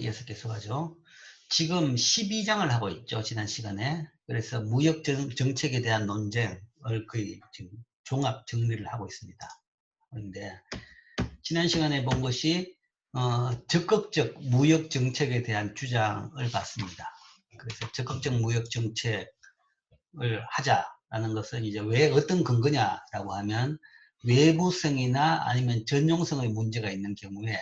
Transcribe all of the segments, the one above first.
이어서 계속하죠. 지금 12장을 하고 있죠. 지난 시간에. 그래서 무역 정책에 대한 논쟁을 거의 지금 종합 정리를 하고 있습니다. 그런데 지난 시간에 본 것이 적극적 무역 정책에 대한 주장을 봤습니다. 그래서 적극적 무역 정책을 하자라는 것은 이제 왜 어떤 근거냐라고 하면 외부성이나 아니면 전용성의 문제가 있는 경우에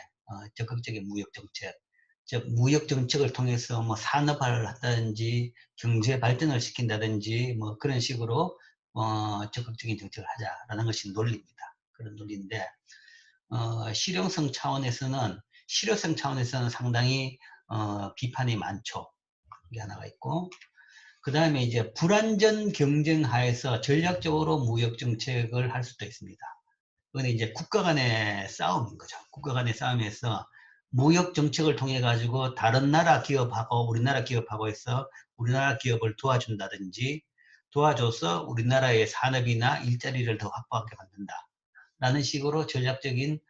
적극적인 무역 정책, 즉 무역 정책을 통해서 뭐 산업화를 한다든지 경제 발전을 시킨다든지 뭐 그런 식으로 적극적인 정책을 하자라는 것이 논리입니다. 그런 논리인데 실용성 차원에서는 실효성 차원에서는 상당히 비판이 많죠. 이게 하나가 있고, 그 다음에 이제 불완전 경쟁 하에서 전략적으로 무역 정책을 할 수도 있습니다. 그건 이제 국가 간의 싸움인 거죠. 국가 간의 싸움에서 무역 정책을 통해 가지고 다른 나라 기업하고 우리나라 기업하고 해서 우리나라 기업을 도와준다든지 도와줘서 우리나라의 산업이나 일자리를 더 확보하게 만든다 라는 식으로 전략적인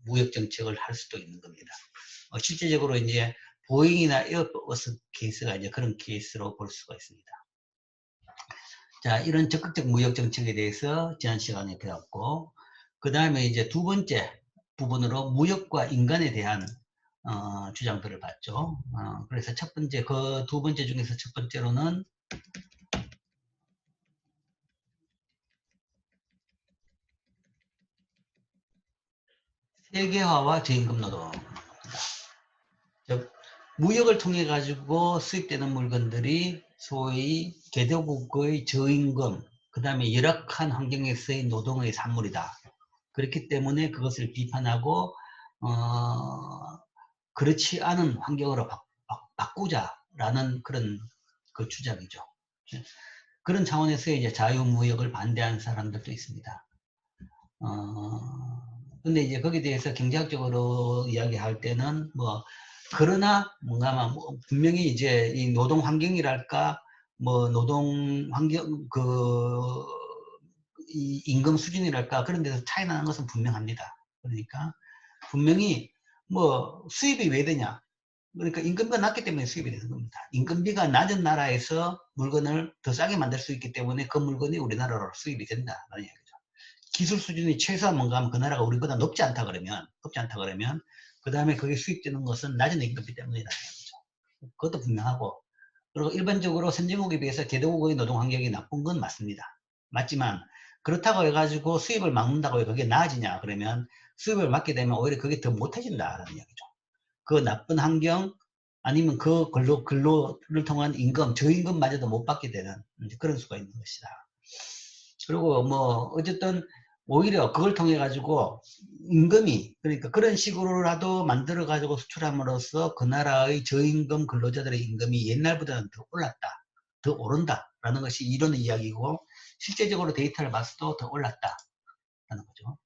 무역 정책을 할 수도 있는 겁니다. 실제적으로 이제 보잉이나 에어버스 케이스가 이제 그런 케이스로 볼 수가 있습니다. 자, 이런 적극적 무역 정책에 대해서 지난 시간에 배웠고, 그 다음에 이제 두 번째 부분으로 무역과 인간에 대한 주장들을 봤죠. 그래서 첫 번째, 그 두 번째 중에서 첫 번째로는 세계화와 저임금 노동. 즉, 무역을 통해 가지고 수입되는 물건들이 소위 개도국의 저임금, 그 다음에 열악한 환경에서의 노동의 산물이다. 그렇기 때문에 그것을 비판하고 그렇지 않은 환경으로 바꾸자라는 그런 그 주장이죠. 그런 차원에서 이제 자유무역을 반대하는 사람들도 있습니다. 근데 이제 거기에 대해서 경제학적으로 이야기할 때는 그러나 뭔가 분명히 이제 이 노동 환경이랄까 노동 환경 이 임금 수준이랄까 그런 데서 차이 나는 것은 분명합니다. 그러니까 분명히 수입이 왜 되냐? 그러니까 임금비가 낮기 때문에 수입이 되는 겁니다. 임금비가 낮은 나라에서 물건을 더 싸게 만들 수 있기 때문에 그 물건이 우리나라로 수입이 된다는 얘기죠. 기술 수준이 최소한 뭔가 하면 그 나라가 우리보다 높지 않다 그러면 그 다음에 그게 수입되는 것은 낮은 임금비 때문이라는 거죠. 그것도 분명하고, 그리고 일반적으로 선진국에 비해서 개도국의 노동 환경이 나쁜 건 맞습니다. 맞지만 그렇다고 해가지고 수입을 막는다고 해 그게 나아지냐 그러면 수입을 막게 되면 오히려 그게 더 못해진다라는 이야기죠. 그 나쁜 환경 아니면 그 근로를 통한 임금, 저임금마저도 못 받게 되는 그런 수가 있는 것이다. 그리고 어쨌든 오히려 그걸 통해 가지고 임금이 그러니까 그런 식으로라도 만들어 가지고 수출함으로써 그 나라의 저임금 근로자들의 임금이 옛날보다는 더 올랐다, 더 오른다라는 것이 이론의 이야기고 실제적으로 데이터를 봤어도 더 올랐다라는 거죠.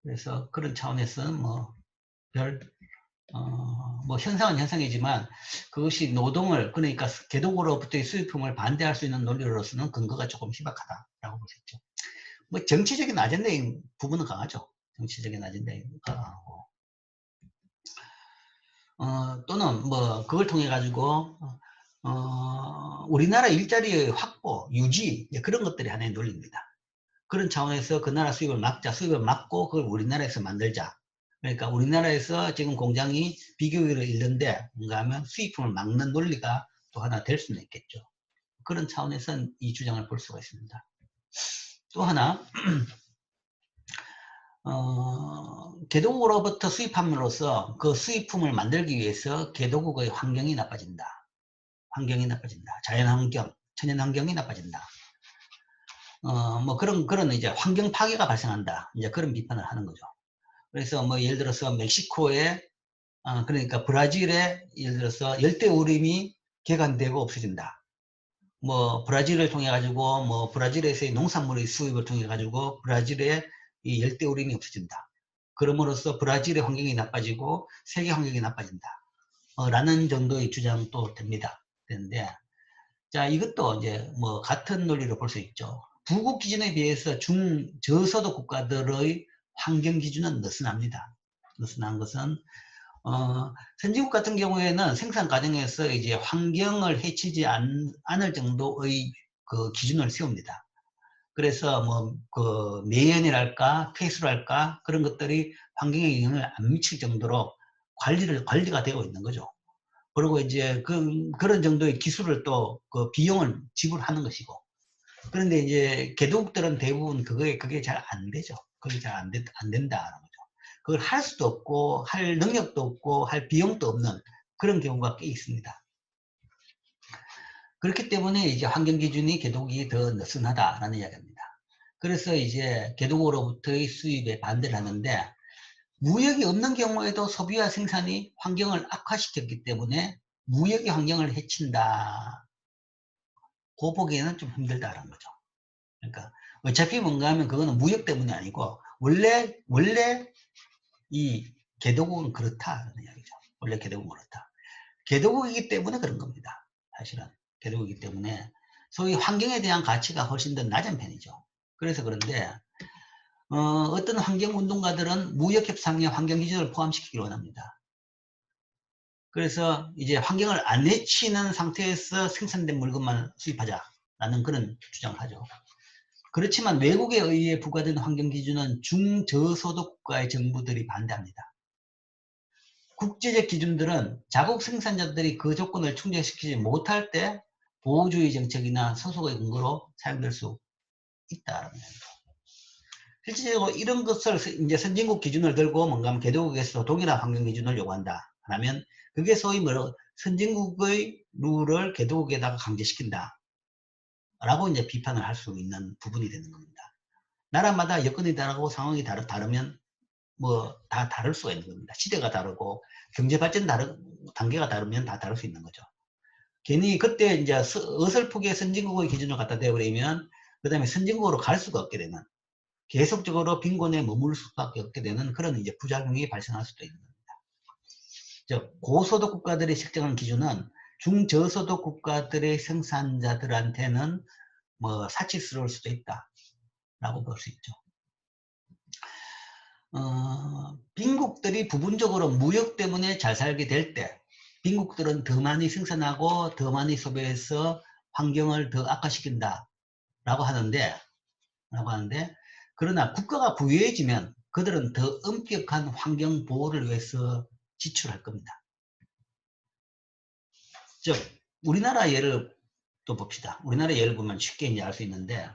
그래서 그런 차원에서는 현상은 현상이지만 그것이 노동을 그러니까 개독으로부터의 수입품을 반대할 수 있는 논리로서는 근거가 조금 희박하다라고 볼 수 있죠. 정치적인 아젠다인 부분은 강하죠. 정치적인 아젠다인 강하고 또는 그걸 통해 가지고 우리나라 일자리의 확보, 유지 그런 것들이 하나의 논리입니다. 그런 차원에서 그 나라 수입을 막자, 수입을 막고 그걸 우리나라에서 만들자. 그러니까 우리나라에서 지금 공장이 비교율을 잃는데 뭔가 하면 수입품을 막는 논리가 또 하나 될 수는 있겠죠. 그런 차원에서 이 주장을 볼 수가 있습니다. 또 하나 개도국으로부터 수입함으로써 그 수입품을 만들기 위해서 개도국의 환경이 나빠진다. 자연환경, 천연환경이 나빠진다. 그런 이제 환경 파괴가 발생한다. 이제 그런 비판을 하는 거죠. 그래서 예를 들어서 멕시코에, 그러니까 브라질에 예를 들어서 열대우림이 개간되고 없어진다. 브라질을 통해 가지고 브라질에서의 농산물의 수입을 통해 가지고 브라질의 이 열대우림이 없어진다. 그럼으로써 브라질의 환경이 나빠지고 세계 환경이 나빠진다. 라는 정도의 주장도 됩니다. 되는데, 자, 이것도 이제 같은 논리로 볼 수 있죠. 부국 기준에 비해서 저소득 국가들의 환경 기준은 느슨합니다. 느슨한 것은 선진국 같은 경우에는 생산 과정에서 이제 환경을 해치지 않을 정도의 그 기준을 세웁니다. 그래서 뭐 그 매연이랄까 폐수랄까 그런 것들이 환경에 영향을 안 미칠 정도로 관리가 되고 있는 거죠. 그리고 이제 그런 정도의 기술을 또 그 비용을 지불하는 것이고. 그런데 이제 개도국들은 대부분 그게 잘 안 되죠. 그게 잘 안 된다는 거죠. 그걸 할 수도 없고 할 능력도 없고 할 비용도 없는 그런 경우가 꽤 있습니다. 그렇기 때문에 이제 환경 기준이 개도국이 더 느슨하다라는 이야기입니다. 그래서 이제 개도국으로부터의 수입에 반대를 하는데, 무역이 없는 경우에도 소비와 생산이 환경을 악화시켰기 때문에 무역이 환경을 해친다. 고 보기에는 좀 힘들다는 거죠. 그러니까 어차피 뭔가 하면 그거는 무역 때문이 아니고 원래 이 개도국은 그렇다는 이야기죠. 원래 개도국은 그렇다. 개도국이기 때문에 그런 겁니다. 사실은 개도국이기 때문에 소위 환경에 대한 가치가 훨씬 더 낮은 편이죠. 그래서 그런데 어떤 환경운동가들은 무역협상에 환경기준을 포함시키기를 원합니다. 그래서 이제 환경을 안 해치는 상태에서 생산된 물건만 수입하자라는 그런 주장을 하죠. 그렇지만 외국에 의해 부과된 환경기준은 중저소득 국가의 정부들이 반대합니다. 국제적 기준들은 자국 생산자들이 그 조건을 충족시키지 못할 때 보호주의 정책이나 소속의 근거로 사용될 수 있다는 겁니다. 실질적으로 이런 것을 이제 선진국 기준을 들고 뭔가 하면 개도국에서 동일한 환경 기준을 요구한다 하면 그게 소위 뭐라고 선진국의 룰을 개도국에다가 강제시킨다 라고 이제 비판을 할 수 있는 부분이 되는 겁니다. 나라마다 여건이 다르고 상황이 다르면 뭐 다 다를 수가 있는 겁니다. 시대가 다르고 경제 발전 단계가 다르면 다 다를 수 있는 거죠. 괜히 그때 이제 어설프게 선진국의 기준을 갖다 대버리면 그 다음에 선진국으로 갈 수가 없게 되는, 계속적으로 빈곤에 머물 수밖에 없게 되는 그런 이제 부작용이 발생할 수도 있는 겁니다. 즉 고소득 국가들이 책정한 기준은 중저소득 국가들의 생산자들한테는 뭐 사치스러울 수도 있다라고 볼 수 있죠. 빈국들이 부분적으로 무역 때문에 잘 살게 될 때 빈국들은 더 많이 생산하고 더 많이 소비해서 환경을 더 악화시킨다 라고 하는데 그러나 국가가 부유해지면 그들은 더 엄격한 환경 보호를 위해서 지출할 겁니다. 즉 우리나라 예를 또 봅시다. 우리나라 예를 보면 쉽게 이제 알 수 있는데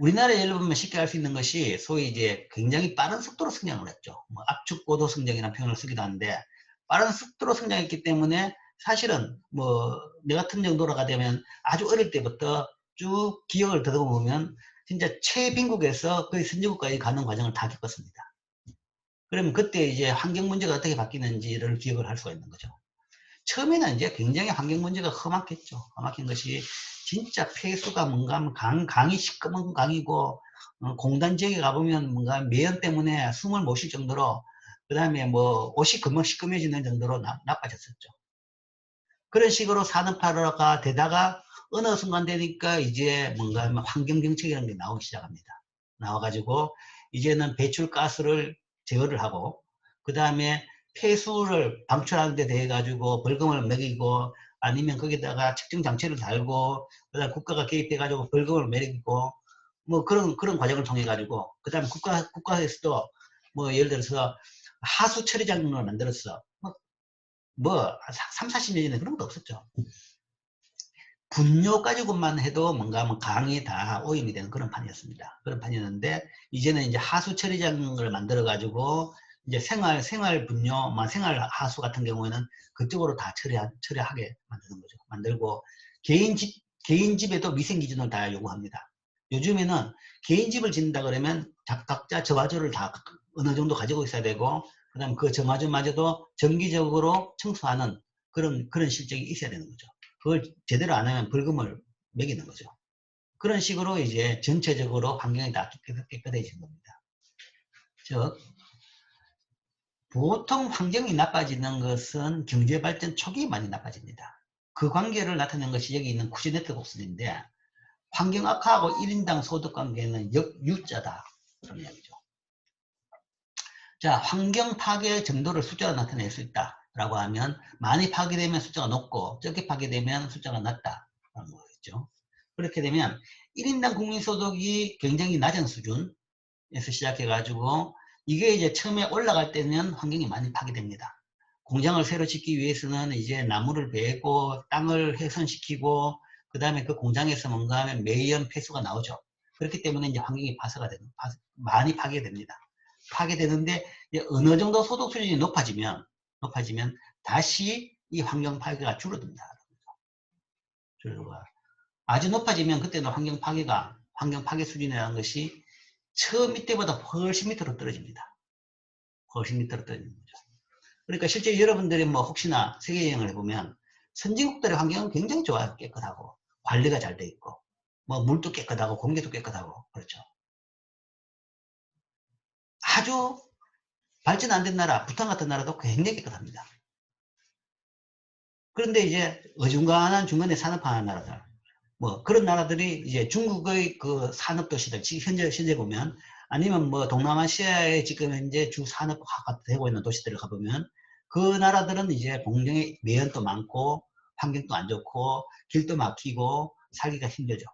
우리나라 예를 보면 쉽게 알 수 있는 것이 소위 이제 굉장히 빠른 속도로 성장을 했죠. 뭐 압축고도 성장이라는 표현을 쓰기도 하는데 빠른 속도로 성장했기 때문에 사실은 뭐 내 같은 정도로가 되면 아주 어릴 때부터 쭉 기억을 더듬어보면 진짜 최빈국에서 거의 선진국까지 가는 과정을 다 겪었습니다. 그러면 그때 이제 환경 문제가 어떻게 바뀌는지를 기억을 할 수가 있는 거죠. 처음에는 이제 굉장히 환경 문제가 험악했죠. 험악한 것이 진짜 폐수가 뭔가 하면 강이 시꺼먼 강이고 공단 지역에 가보면 뭔가 매연 때문에 숨을 못 쉴 정도로, 그 다음에 뭐 옷이 금방 시꺼매지는 정도로 나빠졌었죠. 그런 식으로 산업화가 되다가 어느 순간 되니까 이제 뭔가 하면 환경정책이라는 게 나오기 시작합니다. 나와가지고 이제는 배출가스를 제어를 하고 그 다음에 폐수를 방출하는 데 대해 가지고 벌금을 매기고 아니면 거기다가 측정 장치를 달고 그다음 국가가 개입해 가지고 벌금을 매기고 뭐 그런 과정을 통해 가지고 그다음에 국가에서도 뭐 예를 들어서 하수 처리장을 만들었어. 뭐 3, 40년 전에 그런 것도 없었죠. 분뇨 가지고만 해도 뭔가 하면 강이 다 오염이 되는 그런 판이었습니다. 그런 판이었는데 이제는 이제 하수 처리장을 만들어 가지고 이제 생활 분뇨, 생활 하수 같은 경우에는 그쪽으로 다 처리하게 만드는 거죠. 만들고 개인 집에도 위생 기준을 다 요구합니다. 요즘에는 개인 집을 짓는다 그러면 각자 저하조를 다 어느 정도 가지고 있어야 되고 그다음 그 저하조마저도 정기적으로 청소하는 그런 실적이 있어야 되는 거죠. 그걸 제대로 안 하면 벌금을 매기는 거죠. 그런 식으로 이제 전체적으로 환경이 다 깨끗해지는 겁니다. 즉 보통 환경이 나빠지는 것은 경제발전 초기에 많이 나빠집니다. 그 관계를 나타낸 것이 여기 있는 쿠지네트 곡선인데 환경 악화하고 1인당 소득 관계는 역유자다 그런 이야기죠. 자, 환경 파괴 정도를 숫자로 나타낼 수 있다라고 하면 많이 파괴되면 숫자가 높고 적게 파괴되면 숫자가 낮다라는 거겠죠. 그렇게 되면 1인당 국민소득이 굉장히 낮은 수준에서 시작해가지고 이게 이제 처음에 올라갈 때는 환경이 많이 파괴됩니다. 공장을 새로 짓기 위해서는 이제 나무를 베고 땅을 훼손시키고 그 다음에 그 공장에서 뭔가 하면 매연 폐수가 나오죠. 그렇기 때문에 이제 환경이 많이 파괴됩니다. 파괴되는데 어느 정도 소득 수준이 높아지면 다시 이 환경 파괴가 줄어듭니다. 아주 높아지면 그때는 환경 파괴 수준이라는 것이 처음 이때보다 훨씬 밑으로 떨어집니다. 훨씬 밑으로 떨어지는 거죠. 그러니까 실제 여러분들이 뭐 혹시나 세계 여행을 해보면 선진국들의 환경은 굉장히 좋아요. 깨끗하고 관리가 잘 돼 있고 뭐 물도 깨끗하고 공기도 깨끗하고 그렇죠. 아주 발전 안 된 나라, 부탄 같은 나라도 굉장히 깨끗합니다. 그런데 이제 어중간한 중간에 산업화하는 나라들, 뭐 그런 나라들이 이제 중국의 그 산업도시들, 현재 보면 아니면 뭐 동남아시아의 지금 현재 주 산업화가 되고 있는 도시들을 가보면 그 나라들은 이제 공정의 매연도 많고 환경도 안 좋고 길도 막히고 살기가 힘들죠.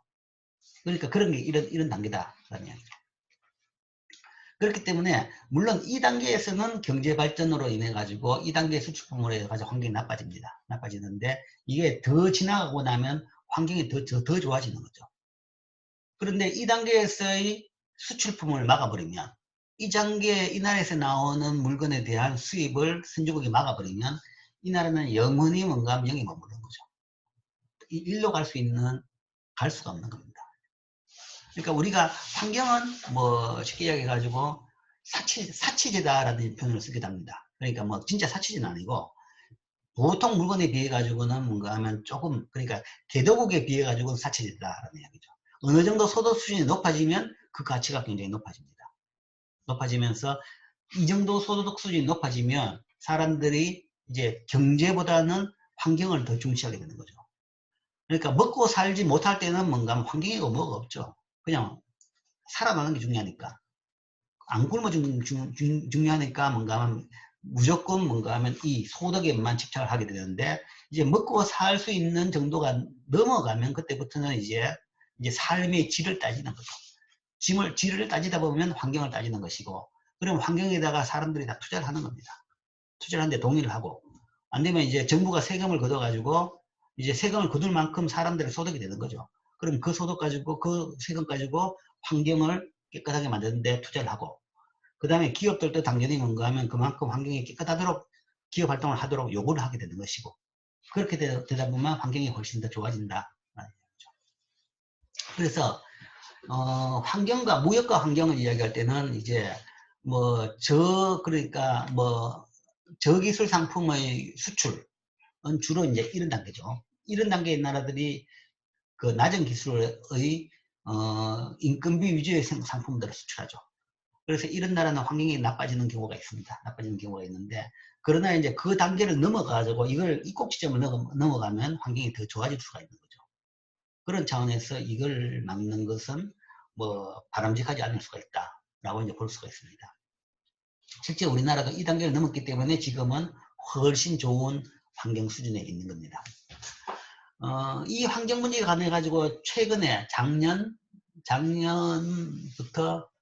그러니까 그런 게 이런 단계다라는 이야기죠. 그렇기 때문에 물론 이 단계에서는 경제 발전으로 인해 가지고 이 단계 수출품으로 해 가지고 환경이 나빠지는데 이게 더 지나가고 나면 환경이 더 좋아지는 거죠. 그런데 이 단계에서의 수출품을 막아버리면 이 단계 이 나라에서 나오는 물건에 대한 수입을 선진국이 막아버리면 이 나라는 영원히 뭔가 명이 머무르는 거죠. 일로 갈 수가 없는 겁니다. 그러니까 우리가 환경은 뭐 쉽게 이야기해 가지고 사치제다라는 표현을 쓰기도 합니다. 그러니까 뭐 진짜 사치제는 아니고 보통 물건에 비해 가지고는 뭔가 하면 조금 그러니까 개도국에 비해 가지고는 사치제다라는 이야기죠. 어느 정도 소득 수준이 높아지면 그 가치가 굉장히 높아집니다. 높아지면서 이 정도 소득 수준이 높아지면 사람들이 이제 경제보다는 환경을 더 중시하게 되는 거죠. 그러니까 먹고 살지 못할 때는 뭔가 환경이고 뭐가 없죠. 그냥 살아나는 게 중요하니까. 안 굶어 중요하니까 뭔가 하면 무조건 뭔가 하면 이 소득에만 집착을 하게 되는데 이제 먹고 살 수 있는 정도가 넘어가면 그때부터는 이제 삶의 질을 따지는 거죠. 질을 따지다 보면 환경을 따지는 것이고 그럼 환경에다가 사람들이 다 투자를 하는 겁니다. 투자를 하는데 동의를 하고 안 되면 이제 정부가 세금을 걷어가지고 이제 세금을 거둘 만큼 사람들의 소득이 되는 거죠. 그럼 그 소득 가지고 그 세금 가지고 환경을 깨끗하게 만드는데 투자를 하고 그 다음에 기업들도 당연히 뭔가 하면 그만큼 환경이 깨끗하도록 기업 활동을 하도록 요구를 하게 되는 것이고 그렇게 되다 보면 환경이 훨씬 더 좋아진다. 그래서 환경과 무역과 환경을 이야기할 때는 이제 그러니까 저기술 상품의 수출은 주로 이제 이런 단계죠. 이런 단계의 나라들이 그 낮은 기술의 인건비 위주의 상품들을 수출하죠. 그래서 이런 나라는 환경이 나빠지는 경우가 있습니다. 나빠지는 경우가 있는데 그러나 이제 그 단계를 넘어가지고 이 꼭지점을 넘어가면 환경이 더 좋아질 수가 있는 거죠. 그런 차원에서 이걸 막는 것은 바람직하지 않을 수가 있다라고 이제 볼 수가 있습니다. 실제 우리나라가 이 단계를 넘었기 때문에 지금은 훨씬 좋은 환경 수준에 있는 겁니다. 이 환경 문제에 관해 가지고 최근에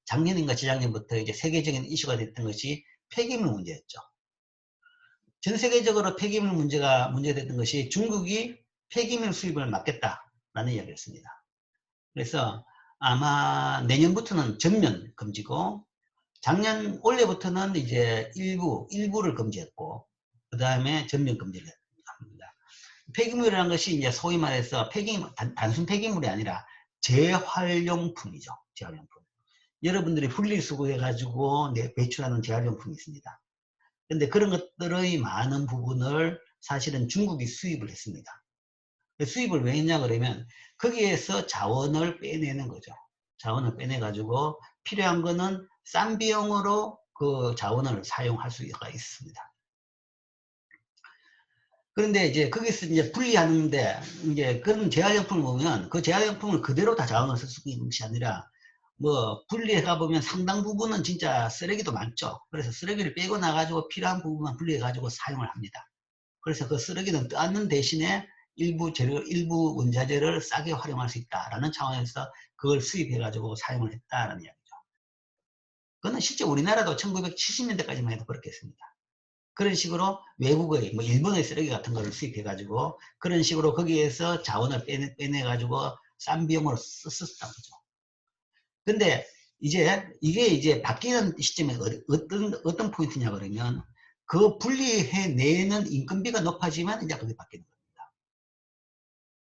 작년인가 재작년부터 이제 세계적인 이슈가 됐던 것이 폐기물 문제였죠. 전 세계적으로 폐기물 문제가 문제됐던 것이 중국이 폐기물 수입을 막겠다라는 이야기였습니다. 그래서 아마 내년부터는 전면 금지고 올해부터는 이제 일부를 금지했고 그 다음에 전면 금지를 합니다. 폐기물이라는 것이 이제 소위 말해서 단순 폐기물이 아니라 재활용품이죠. 재활용품. 여러분들이 분리수거해 가지고 배출하는 재활용품이 있습니다. 근데 그런 것들의 많은 부분을 사실은 중국이 수입을 했습니다. 수입을 왜 했냐 그러면 거기에서 자원을 빼내는 거죠. 자원을 빼내 가지고 필요한 거는 싼 비용으로 그 자원을 사용할 수가 있습니다. 그런데 이제 거기서 이제 분리하는데 이제 그런 재활용품을 보면 그 재활용품을 그대로 다 자원을 쓸 수 있는 것이 아니라 뭐 분리해가 보면 상당 부분은 진짜 쓰레기도 많죠. 그래서 쓰레기를 빼고 나가지고 필요한 부분만 분리해 가지고 사용을 합니다. 그래서 그 쓰레기는 떠안는 대신에 일부 재료, 일부 원자재를 싸게 활용할 수 있다라는 차원에서 그걸 수입해 가지고 사용을 했다라는 이야기죠. 그거는 실제 우리나라도 1970년대까지만 해도 그렇게 했습니다. 그런 식으로 외국의 뭐 일본의 쓰레기 같은 거를 수입해 가지고 그런 식으로 거기에서 자원을 빼내 가지고 싼 비용으로 썼었던 거죠. 근데 이제 이게 이제 바뀌는 시점에 어떤 포인트냐 그러면 그 분리해내는 인건비가 높아지면 이제 그게 바뀌는 겁니다.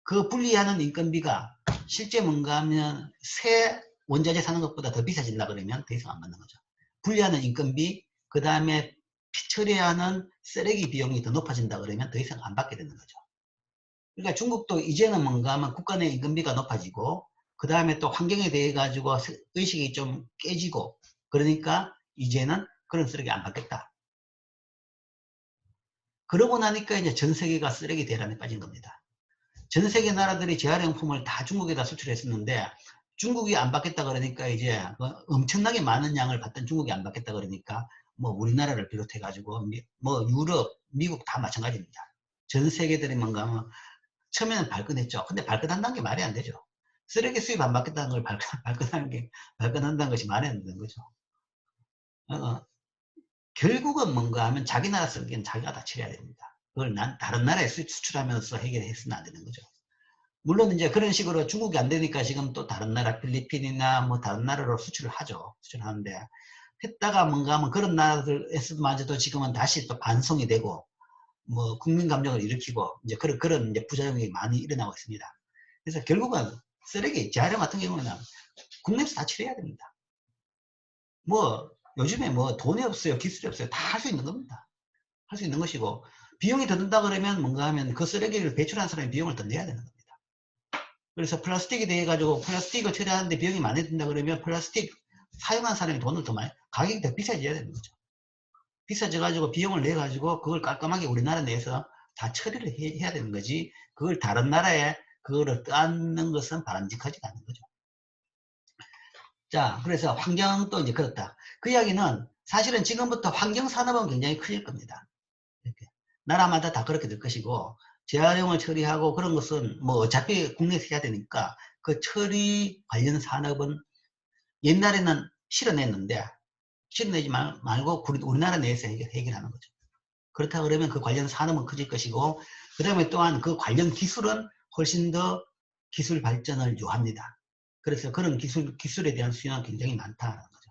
그 분리하는 인건비가 실제 뭔가 하면 새 원자재 사는 것보다 더 비싸진다 그러면 더 이상 안 맞는 거죠. 분리하는 인건비, 그 다음에 처리하는 쓰레기 비용이 더 높아진다 그러면 더 이상 안 받게 되는 거죠. 그러니까 중국도 이제는 뭔가 하면 국가 내 임금비가 높아지고 그 다음에 또 환경에 대해 가지고 의식이 좀 깨지고 그러니까 이제는 그런 쓰레기 안 받겠다. 그러고 나니까 이제 전 세계가 쓰레기 대란에 빠진 겁니다. 전 세계 나라들이 재활용품을 다 중국에다 수출했었는데 중국이 안 받겠다 그러니까 이제 엄청나게 많은 양을 받던 중국이 안 받겠다 그러니까 뭐 우리나라를 비롯해 가지고 뭐 유럽, 미국 다 마찬가지입니다. 전 세계들이 뭔가 하면 처음에는 발끈했죠. 근데 발끈한다는 게 말이 안 되죠. 쓰레기 수입 안 받겠다는 걸 발끈한다는 것이 말이 안 되는 거죠. 결국은 뭔가 하면 자기 나라 쓰레기는 자기가 다 처리해야 됩니다. 그걸 다른 나라에 수출하면서 해결했으면 안 되는 거죠. 물론 이제 그런 식으로 중국이 안 되니까 지금 또 다른 나라 필리핀이나 뭐 다른 나라로 수출을 하죠. 수출하는데 했다가 뭔가 하면 그런 나라들에서마저도 지금은 다시 또 반송이 되고 뭐 국민 감정을 일으키고 이제 그런 이제 부작용이 많이 일어나고 있습니다. 그래서 결국은 쓰레기 재활용 같은 경우는 국내에서 다 처리해야 됩니다. 뭐 요즘에 뭐 돈이 없어요, 기술이 없어요, 다 할 수 있는 겁니다. 할 수 있는 것이고 비용이 더 든다 그러면 뭔가 하면 그 쓰레기를 배출한 사람이 비용을 더 내야 되는 겁니다. 그래서 플라스틱에 대해 가지고 플라스틱을 처리하는데 비용이 많이 든다 그러면 플라스틱 사용한 사람이 돈을 더 많이 가격이 더 비싸져야 되는 거죠. 비싸져 가지고 비용을 내 가지고 그걸 깔끔하게 우리나라 내에서 다 처리를 해야 되는 거지 그걸 다른 나라에 그거를 떠안는 것은 바람직하지가 않은 거죠. 자, 그래서 환경도 이제 그렇다. 그 이야기는 사실은 지금부터 환경 산업은 굉장히 커질 겁니다. 이렇게. 나라마다 다 그렇게 될 것이고 재활용을 처리하고 그런 것은 뭐 어차피 국내에서 해야 되니까 그 처리 관련 산업은 옛날에는 실어냈는데 실어내지 말고 우리나라 내에서 해결하는 거죠. 그렇다 그러면 그 관련 산업은 커질 것이고 그 다음에 또한 그 관련 기술은 훨씬 더 기술 발전을 요합니다. 그래서 그런 기술에 대한 수요는 굉장히 많다는 거죠.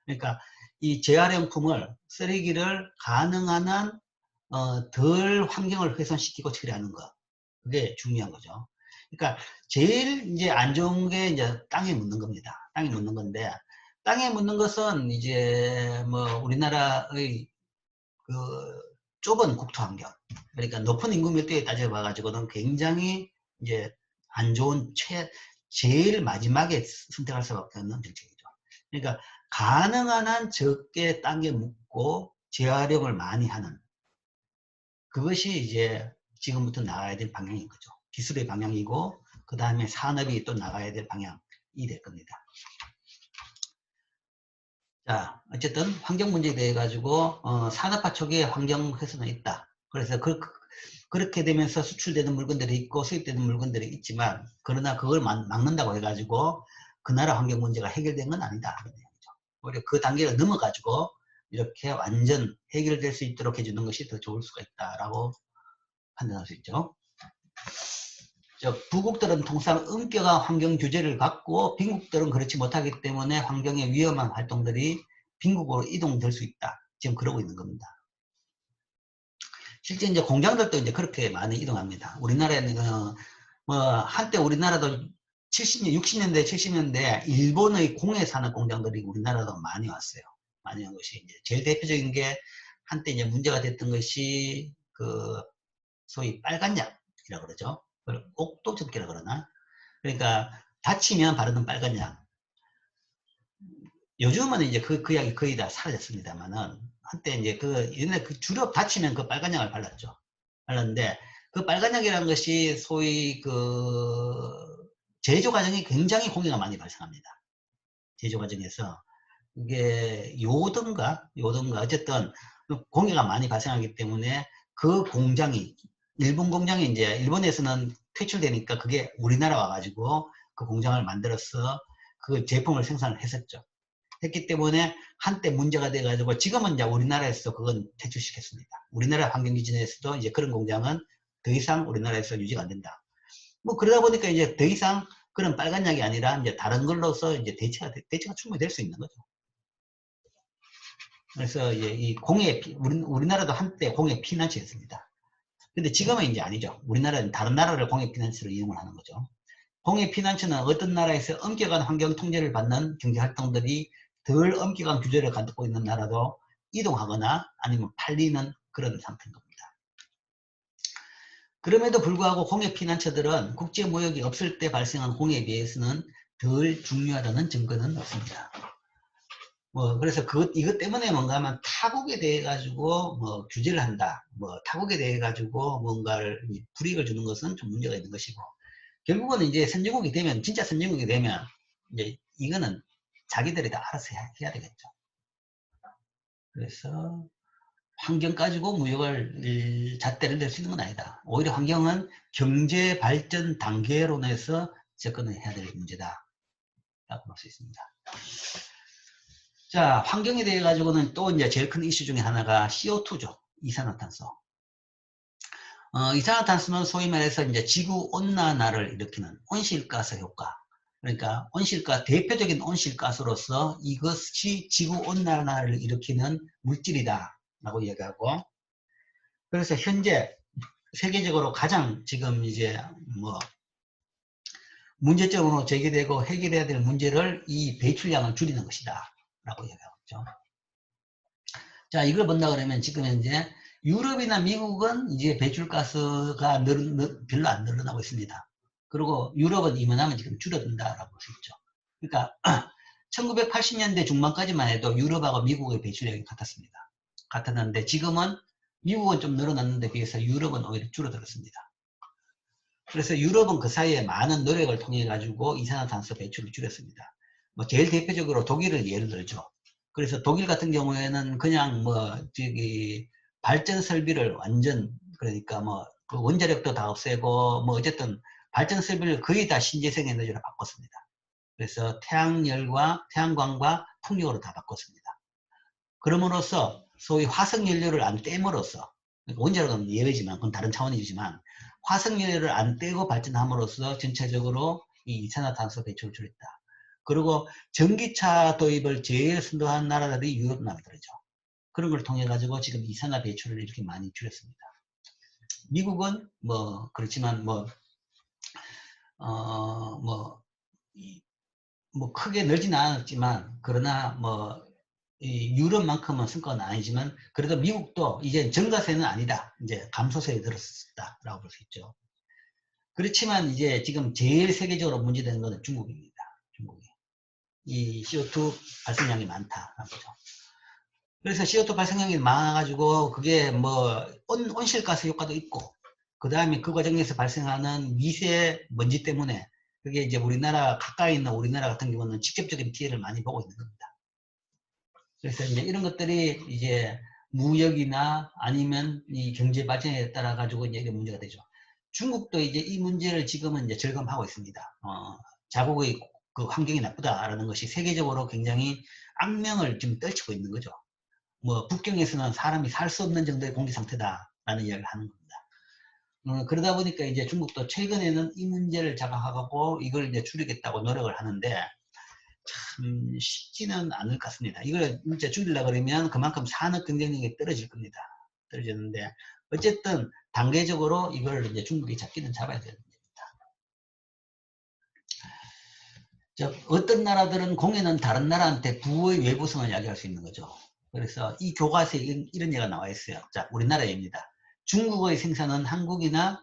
그러니까 이 재활용품을 쓰레기를 가능한 한 덜 환경을 훼손시키고 처리하는 것 그게 중요한 거죠. 그러니까 제일 이제 안 좋은 게 이제 땅에 묻는 겁니다. 땅에 묻는 건데 땅에 묻는 것은 이제 뭐 우리나라의 그 좁은 국토 환경 그러니까 높은 인구 밀도에 따져 봐가지고는 굉장히 이제 안 좋은 제일 마지막에 선택할 수밖에 없는 정책이죠. 그러니까 가능한 한 적게 땅에 묻고 재활용을 많이 하는 그것이 이제 지금부터 나가야 될 방향인 거죠. 기술의 방향이고 그 다음에 산업이 또 나가야 될 방향이 될 겁니다. 자, 어쨌든 환경 문제에 대해 가지고 산업화 초기에 환경 훼손은 있다. 그래서 그렇게 되면서 수출되는 물건들이 있고 수입되는 물건들이 있지만 그러나 그걸 막는다고 해가지고 그 나라 환경 문제가 해결된 건 아니다. 오히려 그 단계를 넘어가지고 이렇게 완전 해결될 수 있도록 해주는 것이 더 좋을 수가 있다라고 판단할 수 있죠. 북국들은 통상 엄격한 환경 규제를 갖고 빈국들은 그렇지 못하기 때문에 환경에 위험한 활동들이 빈국으로 이동될 수 있다. 지금 그러고 있는 겁니다. 실제 이제 공장들도 이제 그렇게 많이 이동합니다. 우리나라에는 뭐 한때 우리나라도 70년, 60년대, 70년대 일본의 공예 산업 공장들이 우리나라도 많이 왔어요. 많이 온 것이 이제 제일 대표적인 게 한때 이제 문제가 됐던 것이 그 소위 빨간 약이라고 그러죠. 옥도적기라 그러나? 그러니까 다치면 바르는 빨간 약. 요즘은 이제 그 약이 거의 다 사라졌습니다만은 한때 이제 옛날에 주로 다치면 그 빨간 약을 발랐죠. 발랐는데 그 빨간 약이라는 것이 소위 그 제조 과정이 굉장히 공해가 많이 발생합니다. 제조 과정에서 이게 요든가 어쨌든 공해가 많이 발생하기 때문에 그 공장이 일본 공장이 이제 일본에서는 퇴출되니까 그게 우리나라 와가지고 그 공장을 만들어서 그 제품을 생산을 했었죠. 했기 때문에 한때 문제가 돼가지고 지금은 이제 우리나라에서 그건 퇴출시켰습니다. 우리나라 환경기준에서도 이제 그런 공장은 더 이상 우리나라에서 유지가 안 된다. 뭐 그러다 보니까 이제 더 이상 그런 빨간 약이 아니라 이제 다른 걸로서 이제 대체가 충분히 될 수 있는 거죠. 그래서 이제 이 공해 우리나라도 한때 공해 피난처였습니다. 근데 지금은 이제 아니죠. 우리나라는 다른 나라를 공해 피난처로 이용을 하는 거죠. 공해 피난처는 어떤 나라에서 엄격한 환경 통제를 받는 경제 활동들이 덜 엄격한 규제를 갖고 있는 나라도 이동하거나 아니면 팔리는 그런 상태인 겁니다. 그럼에도 불구하고 공해 피난처들은 국제 무역이 없을 때 발생한 공해에 비해서는 덜 중요하다는 증거는 없습니다. 그래서 이것 때문에 뭔가 하면 타국에 대해 가지고 규제를 한다. 타국에 대해 가지고 뭔가를 불이익을 주는 것은 좀 문제가 있는 것이고, 결국은 이제 선진국이 되면, 진짜 선진국이 되면, 이제 이거는 자기들이 다 알아서 해야 되겠죠. 그래서 환경 가지고 무역을 잣대를 낼 수 있는 건 아니다. 오히려 환경은 경제 발전 단계론에서 접근을 해야 될 문제다. 라고 볼 수 있습니다. 자, 환경에 대해 가지고는 또 이제 제일 큰 이슈 중에 하나가 CO2죠. 이산화탄소. 이산화탄소는 소위 말해서 이제 지구 온난화를 일으키는 온실가스 효과. 그러니까 대표적인 온실가스로서 이것이 지구 온난화를 일으키는 물질이다. 라고 얘기하고. 그래서 현재 세계적으로 가장 지금 이제 문제점으로 제기되고 해결해야 될 문제를 이 배출량을 줄이는 것이다. 라고 얘기하고 있죠. 자, 이걸 본다 그러면 지금 현재 유럽이나 미국은 이제 배출가스가 별로 안 늘어나고 있습니다. 그리고 유럽은 이만하면 지금 줄어든다라고 볼 수 있죠. 그러니까 1980년대 중반까지만 해도 유럽하고 미국의 배출량이 같았습니다. 같았는데 지금은 미국은 좀 늘어났는데 비해서 유럽은 오히려 줄어들었습니다. 그래서 유럽은 그 사이에 많은 노력을 통해 가지고 이산화탄소 배출을 줄였습니다. 제일 대표적으로 독일을 예를 들죠. 그래서 독일 같은 경우에는 그냥 발전 설비를 완전, 그러니까 그 원자력도 다 없애고 어쨌든 발전 설비를 거의 다 신재생 에너지로 바꿨습니다. 그래서 태양광과 풍력으로 다 바꿨습니다. 그럼으로써 소위 화석연료를 안 떼므로써, 그러니까 원자력은 예외지만 그건 다른 차원이지만 화석연료를 안 떼고 발전함으로써 전체적으로 이 이산화탄소 배출을 줄였다. 그리고 전기차 도입을 제일 선도한 나라들이 유럽 나라들이죠. 그런 걸 통해 가지고 지금 이산화 배출을 이렇게 많이 줄였습니다. 미국은 그렇지만 크게 늘지는 않았지만, 그러나 유럽만큼은 성과는 아니지만 그래도 미국도 이제 증가세는 아니다. 이제 감소세에 들었다라고 볼 수 있죠. 그렇지만 이제 지금 제일 세계적으로 문제되는 것은 중국입니다. 중국이. 이 CO2 발생량이 많다라는 거죠. 그래서 CO2 발생량이 많아가지고 그게 온실가스 효과도 있고, 그 다음에 그 과정에서 발생하는 미세 먼지 때문에 그게 이제 가까이 있는 우리나라 같은 경우는 직접적인 피해를 많이 보고 있는 겁니다. 그래서 이제 이런 것들이 이제 무역이나 아니면 이 경제 발전에 따라 가지고 이제 이게 문제가 되죠. 중국도 이제 이 문제를 지금은 이제 절감하고 있습니다. 자국의 그 환경이 나쁘다라는 것이 세계적으로 굉장히 악명을 지금 떨치고 있는 거죠. 북경에서는 사람이 살 수 없는 정도의 공기 상태다라는 이야기를 하는 겁니다. 그러다 보니까 이제 중국도 최근에는 이 문제를 자각하고 이걸 이제 줄이겠다고 노력을 하는데 참 쉽지는 않을 것 같습니다. 이걸 진짜 줄이려고 그러면 그만큼 산업 경쟁력이 떨어질 겁니다. 떨어지는데 어쨌든 단계적으로 이걸 이제 중국이 잡기는 잡아야 되는 겁니다. 어떤 나라들은 공해는 다른 나라한테 부의 외부성을 야기할 수 있는 거죠. 그래서 이 교과서에 이런 얘기가 나와 있어요. 자, 우리나라의 얘기입니다. 중국의 생산은 한국이나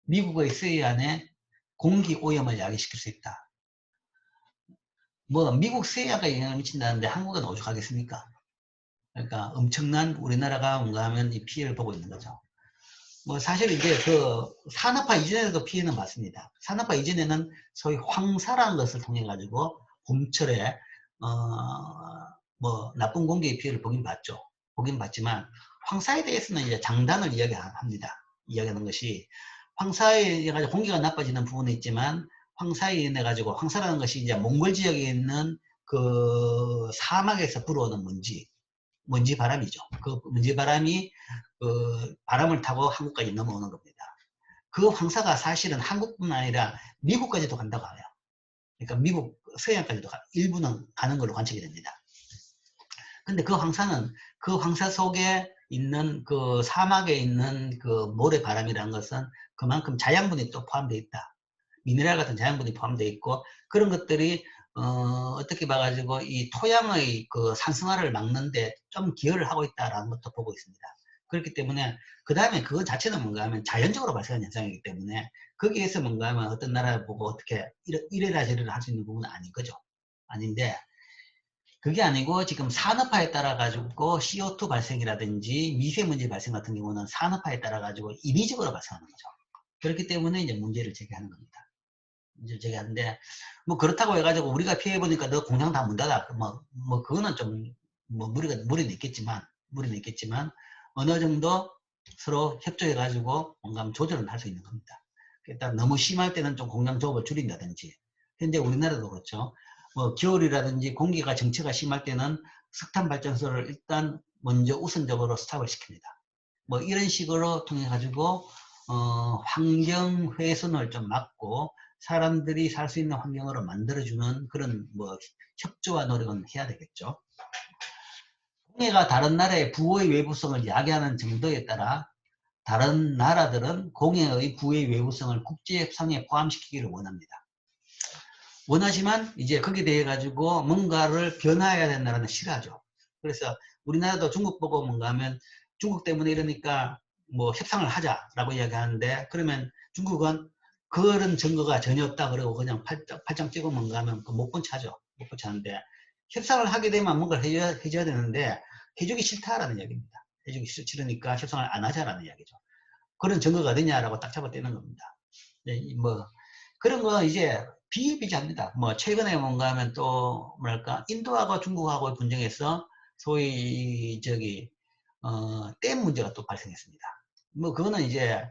미국의 서해안에 공기 오염을 야기시킬 수 있다. 미국 서해안에 영향을 미친다는데 한국은 오죽하겠습니까? 그러니까 엄청난 우리나라가 뭔가 하면 이 피해를 보고 있는 거죠. 사실 이제 그 산업화 이전에도 피해는 봤습니다. 산업화 이전에는 소위 황사라는 것을 통해 가지고 봄철에 뭐 나쁜 공기의 피해를 보긴 봤죠. 보긴 봤지만 황사에 대해서는 이제 장단을 이야기합니다. 이야기하는 것이 황사에 의해 가지고 공기가 나빠지는 부분이 있지만 황사에 인해 가지고 황사라는 것이 이제 몽골 지역에 있는 그 사막에서 불어오는 먼지 바람이죠. 그 먼지 바람이 그 바람을 타고 한국까지 넘어오는 겁니다. 그 황사가 사실은 한국뿐만 아니라 미국까지도 간다고 해요. 그러니까 미국 서해안까지도 일부는 가는 걸로 관측이 됩니다. 근데 그 황사는 그 황사 속에 있는 그 사막에 있는 그 모래바람이라는 것은 그만큼 자양분이 또 포함되어 있다. 미네랄 같은 자양분이 포함되어 있고 그런 것들이 어떻게 봐가지고 이 토양의 그 산성화를 막는데 좀 기여를 하고 있다라는 것도 보고 있습니다. 그렇기 때문에 그 다음에 그거 자체는 뭔가 하면 자연적으로 발생한 현상이기 때문에 거기에서 뭔가 하면 어떤 나라를 보고 어떻게 이래라 저래라 할 수 있는 부분은 아닌 거죠. 아닌데 그게 아니고 지금 산업화에 따라 가지고 CO2 발생이라든지 미세먼지 발생 같은 경우는 산업화에 따라 가지고 인위적으로 발생하는 거죠. 그렇기 때문에 이제 문제를 제기하는 겁니다. 문제를 제기하는데 뭐 그렇다고 해가지고 우리가 피해 보니까 너 공장 다 문 닫아 뭐 그거는 좀 뭐 무리는 있겠지만 어느 정도 서로 협조해 가지고 뭔가 조절을 할 수 있는 겁니다. 일단 너무 심할 때는 좀 공장 조업을 줄인다든지 현재 우리나라도 그렇죠. 뭐 겨울이라든지 공기가 정체가 심할 때는 석탄 발전소를 일단 먼저 우선적으로 스탑을 시킵니다. 뭐 이런 식으로 통해 가지고 환경 훼손을 좀 막고 사람들이 살 수 있는 환경으로 만들어주는 그런 뭐 협조와 노력은 해야 되겠죠. 공해가 다른 나라의 부의 외부성을 야기하는 정도에 따라 다른 나라들은 공해의 부의 외부성을 국제협상에 포함시키기를 원합니다. 원하지만 이제 거기에 대해 가지고 뭔가를 변화해야 되는 나라는 싫어하죠. 그래서 우리나라도 중국 보고 뭔가 하면 중국 때문에 이러니까 뭐 협상을 하자라고 이야기하는데 그러면 중국은 그런 증거가 전혀 없다 그러고 그냥 팔짱 끼고 뭔가 하면 못 본 차죠. 못 본 차인데 협상을 하게 되면 뭔가를 해줘야 되는데 해주기 싫다라는 이야기입니다. 해주기 싫으니까 협상을 안 하자라는 이야기죠. 그런 증거가 어디냐라고 딱 잡아떼는 겁니다. 네, 뭐 그런 거 이제 비일비재합니다. 뭐 최근에 뭔가 하면 또 뭐랄까 인도하고 중국하고의 분쟁에서 소위 저기 댐 문제가 또 발생했습니다. 뭐 그거는 이제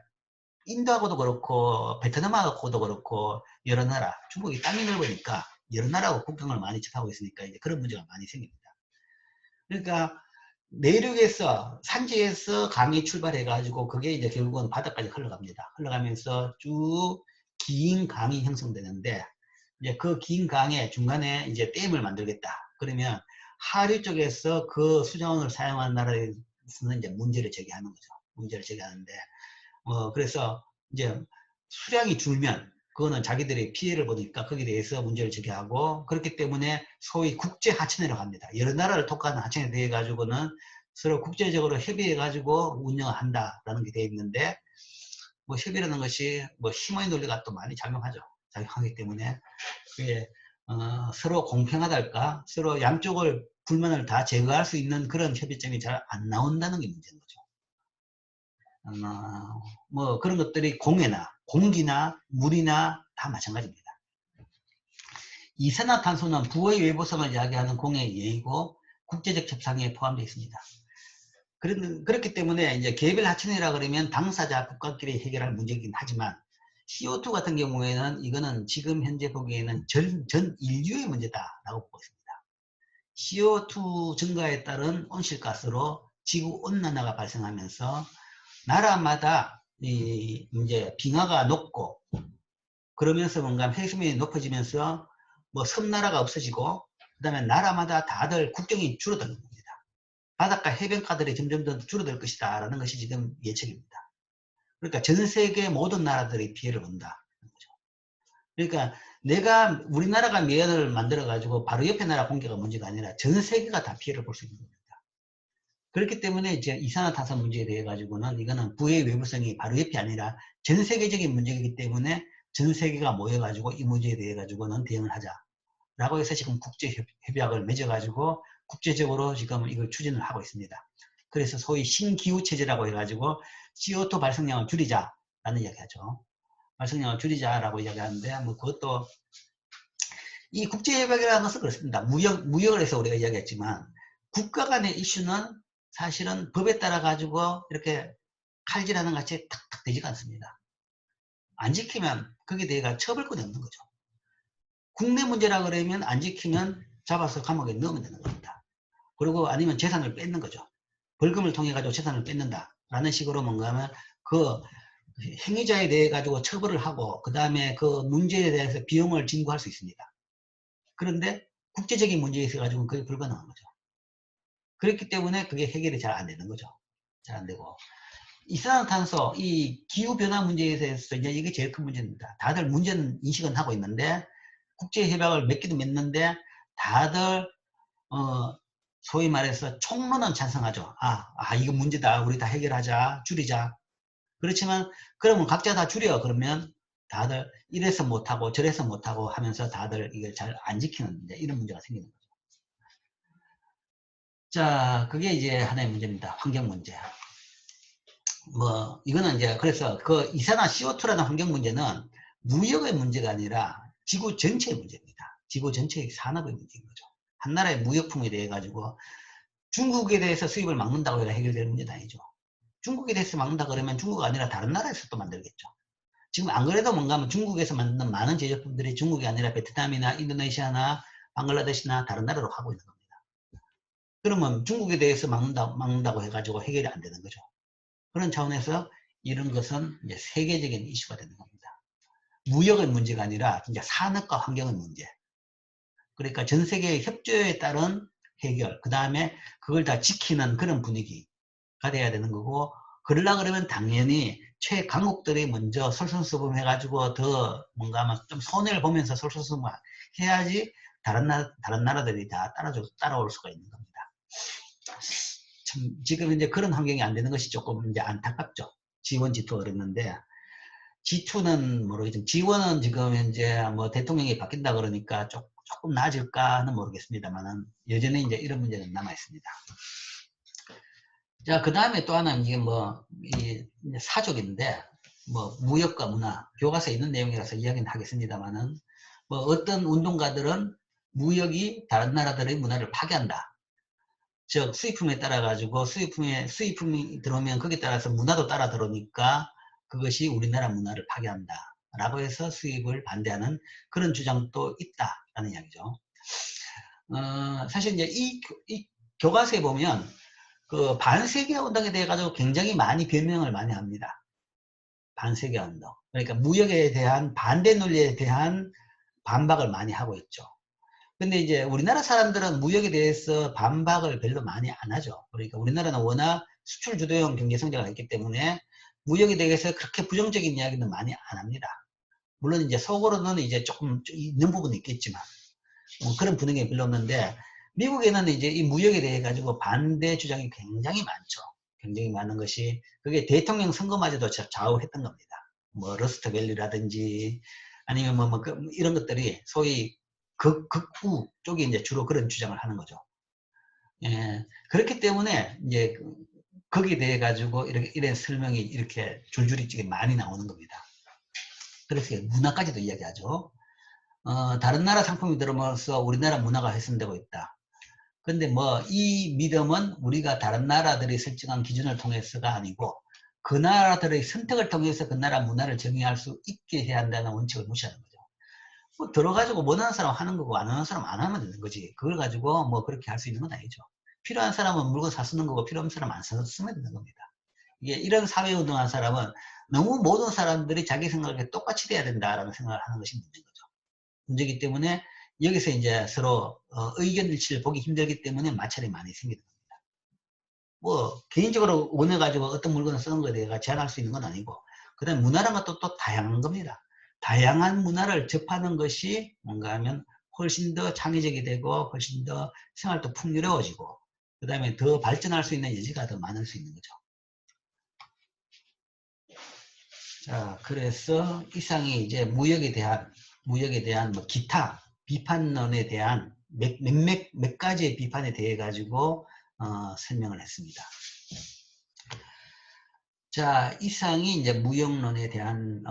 인도하고도 그렇고 베트남하고도 그렇고 여러 나라 중국이 땅이 넓으니까 여러 나라하고 국경을 많이 접하고 있으니까 이제 그런 문제가 많이 생깁니다. 그러니까 내륙에서 산지에서 강이 출발해 가지고 그게 이제 결국은 바다까지 흘러갑니다. 흘러가면서 쭉 긴 강이 형성되는데 이제 그 긴 강의 중간에 이제 댐을 만들겠다. 그러면 하류 쪽에서 그 수자원을 사용하는 나라에서는 이제 문제를 제기하는 거죠. 문제를 제기하는데 그래서 이제 수량이 줄면 그거는 자기들이 피해를 보니까 거기에 대해서 문제를 제기하고 그렇기 때문에 소위 국제 하천이라고 합니다. 여러 나라를 통과하는 하천에 대해 가지고는 서로 국제적으로 협의해 가지고 운영을 한다라는 게 되어 있는데 뭐 협의라는 것이 뭐 힘의 논리가 또 많이 작용하죠. 작용하기 때문에 그게 서로 공평하달까 서로 양쪽을 불만을 다 제거할 수 있는 그런 협의점이 잘 안 나온다는 게 문제인 거죠. 뭐 그런 것들이 공해나 공기나 물이나 다 마찬가지입니다. 이산화탄소는 부의 외부성을 이야기하는 공해의 예이고 국제적 협상에 포함되어 있습니다. 그렇기 때문에 이제 개별 하천이라 그러면 당사자 국가끼리 해결할 문제이긴 하지만 CO2 같은 경우에는 이거는 지금 현재 보기에는 전 인류의 문제다라고 보고 있습니다. CO2 증가에 따른 온실가스로 지구 온난화가 발생하면서 나라마다 이제 빙하가 높고 그러면서 뭔가 해수면이 높아지면서 뭐 섬나라가 없어지고 그다음에 나라마다 다들 국경이 줄어드는 겁니다. 바닷가 해변가들이 점점 더 줄어들 것이다 라는 것이 지금 예측입니다. 그러니까 전 세계 모든 나라들이 피해를 본다. 그러니까 우리나라가 미연을 만들어 가지고 바로 옆에 나라 공개가 문제가 아니라 전 세계가 다 피해를 볼 수 있는 겁니다. 그렇기 때문에 이제 이산화탄소 문제에 대해 가지고는 이거는 부의 외부성이 바로 옆이 아니라 전 세계적인 문제이기 때문에 전 세계가 모여 가지고 이 문제에 대해 가지고는 대응을 하자라고 해서 지금 국제 협약을 맺어 가지고 국제적으로 지금 이걸 추진을 하고 있습니다. 그래서 소위 신기후 체제라고 해 가지고 CO2 발생량을 줄이자라는 이야기하죠. 발생량을 줄이자라고 이야기하는데 뭐 그것도 이 국제협약이라는 것은 그렇습니다. 무역을 해서 우리가 이야기했지만, 국가 간의 이슈는 사실은 법에 따라 가지고 이렇게 칼질하는 같이 탁탁 되지가 않습니다. 안 지키면 거기에 대해 처벌권이 없는 거죠. 국내 문제라 그러면 안 지키면 잡아서 감옥에 넣으면 되는 겁니다. 그리고 아니면 재산을 뺏는 거죠. 벌금을 통해 가지고 재산을 뺏는다 라는 식으로 뭔가 하면 그 행위자에 대해 가지고 처벌을 하고 그 다음에 그 문제에 대해서 비용을 징구할 수 있습니다. 그런데 국제적인 문제에 있어 가지고 그게 불가능한 거죠. 그렇기 때문에 그게 해결이 잘 안 되는 거죠. 잘 안 되고, 이산화탄소, 이 기후변화 문제에 대해서 이제 이게 제일 큰 문제입니다. 다들 문제는 인식은 하고 있는데, 국제협약을 몇 개도 맺는데, 다들, 소위 말해서 총론은 찬성하죠. 이거 문제다. 우리 다 해결하자. 줄이자. 그렇지만, 그러면 각자 다 줄여. 그러면 다들 이래서 못하고 저래서 못하고 하면서 다들 이걸 잘 안 지키는 이런 문제가 생기는 거죠. 자, 그게 이제 하나의 문제입니다. 환경 문제. 이거는 이제, 그래서 그 이산화 CO2라는 환경 문제는 무역의 문제가 아니라 지구 전체의 문제입니다. 지구 전체의 산업의 문제인 거죠. 한 나라의 무역품에 대해 가지고 중국에 대해서 수입을 막는다고 해서 해결될 문제는 아니죠. 중국에 대해서 막는다 그러면 중국이 아니라 다른 나라에서 또 만들겠죠. 지금 안 그래도 뭔가 하면 중국에서 만드는 많은 제조품들이 중국이 아니라 베트남이나 인도네시아나 방글라데시나 다른 나라로 가고 있는 겁니다. 그러면 중국에 대해서 막는다고 해가지고 해결이 안 되는 거죠. 그런 차원에서 이런 것은 이제 세계적인 이슈가 되는 겁니다. 무역의 문제가 아니라 진짜 산업과 환경의 문제. 그러니까 전 세계의 협조에 따른 해결, 그 다음에 그걸 다 지키는 그런 분위기가 돼야 되는 거고, 그러려 그러면 당연히 최강국들이 먼저 솔선수범 해가지고 더 뭔가 아마 좀 손해를 보면서 솔선수범 해야지 다른 나라들이 다 따라올 수가 있는 겁니다. 참, 지금 이제 그런 환경이 안 되는 것이 조금 이제 안타깝죠. G1, G2 어렵는데, G2는 모르겠지만, G1은 지금 이제 뭐 대통령이 바뀐다 그러니까 조금 나아질까는 모르겠습니다만은, 여전히 이제 이런 문제는 남아 있습니다. 자, 그 다음에 또 하나는 이게 이 사족인데, 무역과 문화, 교과서에 있는 내용이라서 이야기는 하겠습니다만은, 어떤 운동가들은 무역이 다른 나라들의 문화를 파괴한다. 즉 수입품에 따라 가지고 수입품이 들어오면 거기에 따라서 문화도 따라 들어오니까 그것이 우리나라 문화를 파괴한다 라고 해서 수입을 반대하는 그런 주장도 있다라는 이야기죠. 사실 이제 이 교과서에 보면 그 반세계 운동에 대해 가지고 굉장히 많이 변명을 많이 합니다. 반세계 운동, 그러니까 무역에 대한 반대 논리에 대한 반박을 많이 하고 있죠. 근데 이제 우리나라 사람들은 무역에 대해서 반박을 별로 많이 안 하죠. 그러니까 우리나라는 워낙 수출 주도형 경제 성장을 했기 때문에 무역에 대해서 그렇게 부정적인 이야기는 많이 안 합니다. 물론 이제 속으로는 이제 조금 있는 부분이 있겠지만 그런 분위기가 별로 없는데, 미국에는 이제 이 무역에 대해 가지고 반대 주장이 굉장히 많죠. 굉장히 많은 것이 그게 대통령 선거마저도 좌우했던 겁니다. 러스트밸리라든지 아니면 이런 것들이 소위 극우 쪽이 이제 주로 그런 주장을 하는 거죠. 예, 그렇기 때문에 이제 거기에 대해 가지고 이런 설명이 이렇게 줄줄이 많이 나오는 겁니다. 그래서 문화까지도 이야기하죠. 다른 나라 상품이 들어오면서 우리나라 문화가 훼손되고 있다. 근데 이 믿음은 우리가 다른 나라들이 설정한 기준을 통해서가 아니고 그 나라들의 선택을 통해서 그 나라 문화를 정의할 수 있게 해야 한다는 원칙을 무시하는 거죠. 들어가지고 원하는 사람 하는 거고 안 하는 사람 안 하면 되는 거지. 그걸 가지고 그렇게 할 수 있는 건 아니죠. 필요한 사람은 물건 사 쓰는 거고 필요 없는 사람은 안 사서 쓰면 되는 겁니다. 이게 이런 사회운동한 사람은 너무 모든 사람들이 자기 생각에 똑같이 돼야 된다라는 생각을 하는 것이 문제인 거죠. 문제이기 때문에 여기서 이제 서로 의견 일치를 보기 힘들기 때문에 마찰이 많이 생기는 겁니다. 개인적으로 원해가지고 어떤 물건을 쓰는 거에 대해 제한할 수 있는 건 아니고, 그 다음에 문화란 것도 또 다양한 겁니다. 다양한 문화를 접하는 것이 뭔가 하면 훨씬 더 창의적이 되고 훨씬 더 생활도 풍요로워지고 그 다음에 더 발전할 수 있는 여지가 더 많을 수 있는 거죠. 자, 그래서 이상이 이제 무역에 대한 기타 비판론에 대한 몇 가지의 비판에 대해 가지고 설명을 했습니다. 자, 이상이 이제 무역론에 대한